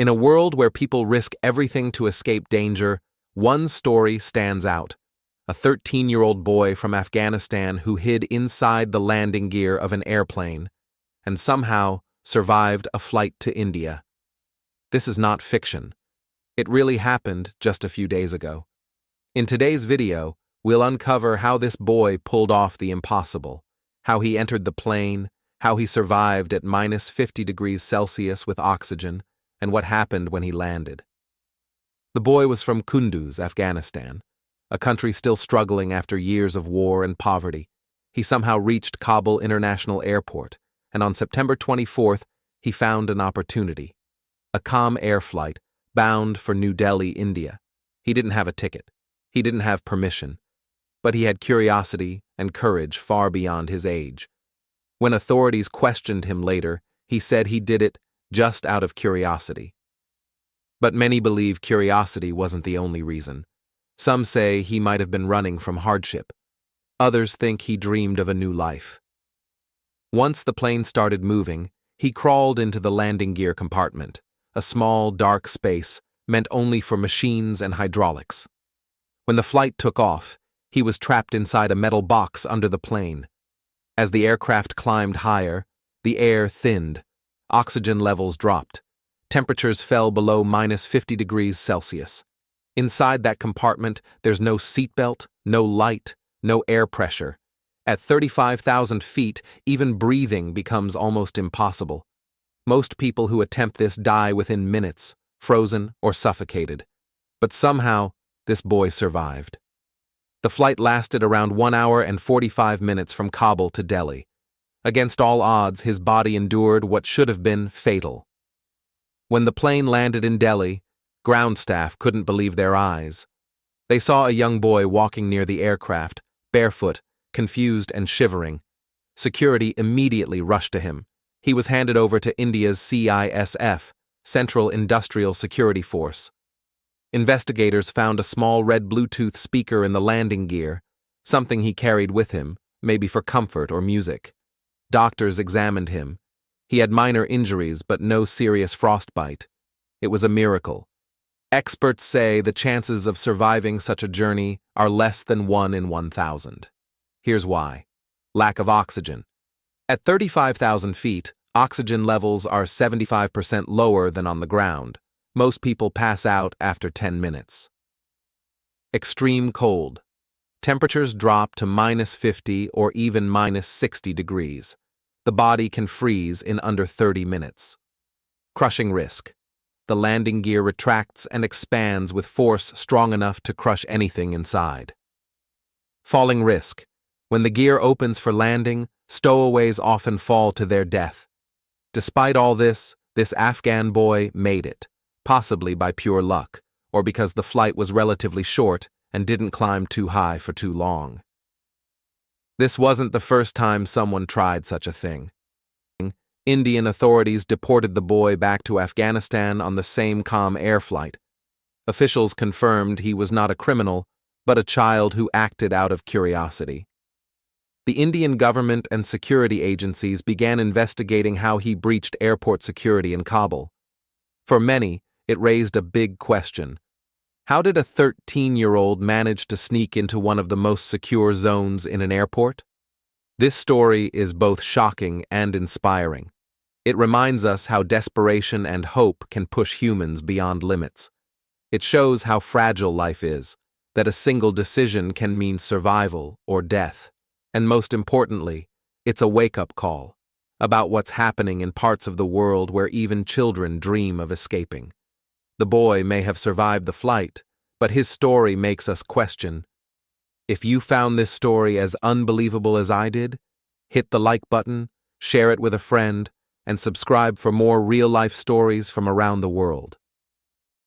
In a world where people risk everything to escape danger, one story stands out. A 13-year-old boy from Afghanistan who hid inside the landing gear of an airplane and somehow survived a flight to India. This is not fiction. It really happened just a few days ago. In today's video, we'll uncover how this boy pulled off the impossible, how he entered the plane, how he survived at minus 50 degrees Celsius with oxygen, and what happened when he landed. The boy was from Kunduz, Afghanistan, a country still struggling after years of war and poverty. He somehow reached Kabul International Airport, and on September 24th, he found an opportunity. A Kam Air flight, bound for New Delhi, India. He didn't have a ticket. He didn't have permission. But he had curiosity and courage far beyond his age. When authorities questioned him later, he said he did it just out of curiosity. But many believe curiosity wasn't the only reason. Some say he might have been running from hardship. Others think he dreamed of a new life. Once the plane started moving, he crawled into the landing gear compartment, a small, dark space meant only for machines and hydraulics. When the flight took off, he was trapped inside a metal box under the plane. As the aircraft climbed higher, the air thinned, oxygen levels dropped, temperatures fell below minus 50 degrees Celsius. Inside that compartment, there's no seatbelt, no light, no air pressure. At 35,000 feet, even breathing becomes almost impossible. Most people who attempt this die within minutes, frozen or suffocated. But somehow, this boy survived. The flight lasted around 1 hour and 45 minutes from Kabul to Delhi. Against all odds, his body endured what should have been fatal. When the plane landed in Delhi, ground staff couldn't believe their eyes. They saw a young boy walking near the aircraft, barefoot, confused and shivering. Security immediately rushed to him. He was handed over to India's CISF, Central Industrial Security Force. Investigators found a small red Bluetooth speaker in the landing gear, something he carried with him, maybe for comfort or music. Doctors examined him. He had minor injuries but no serious frostbite. It was a miracle. Experts say the chances of surviving such a journey are less than 1 in 1,000. Here's why. Lack of oxygen. At 35,000 feet, oxygen levels are 75% lower than on the ground. Most people pass out after 10 minutes. Extreme cold. Temperatures drop to minus 50 or even minus 60 degrees. The body can freeze in under 30 minutes. Crushing risk. The landing gear retracts and expands with force strong enough to crush anything inside. Falling risk. When the gear opens for landing, stowaways often fall to their death. Despite all this Afghan boy made it, possibly by pure luck, or because the flight was relatively short and didn't climb too high for too long. This wasn't the first time someone tried such a thing. Indian authorities deported the boy back to Afghanistan on the same Kam Air flight. Officials confirmed he was not a criminal, but a child who acted out of curiosity. The Indian government and security agencies began investigating how he breached airport security in Kabul. For many, it raised a big question. How did a 13-year-old manage to sneak into one of the most secure zones in an airport? This story is both shocking and inspiring. It reminds us how desperation and hope can push humans beyond limits. It shows how fragile life is, that a single decision can mean survival or death. And most importantly, it's a wake-up call about what's happening in parts of the world where even children dream of escaping. The boy may have survived the flight, but his story makes us question. If you found this story as unbelievable as I did, hit the like button, share it with a friend, and subscribe for more real-life stories from around the world.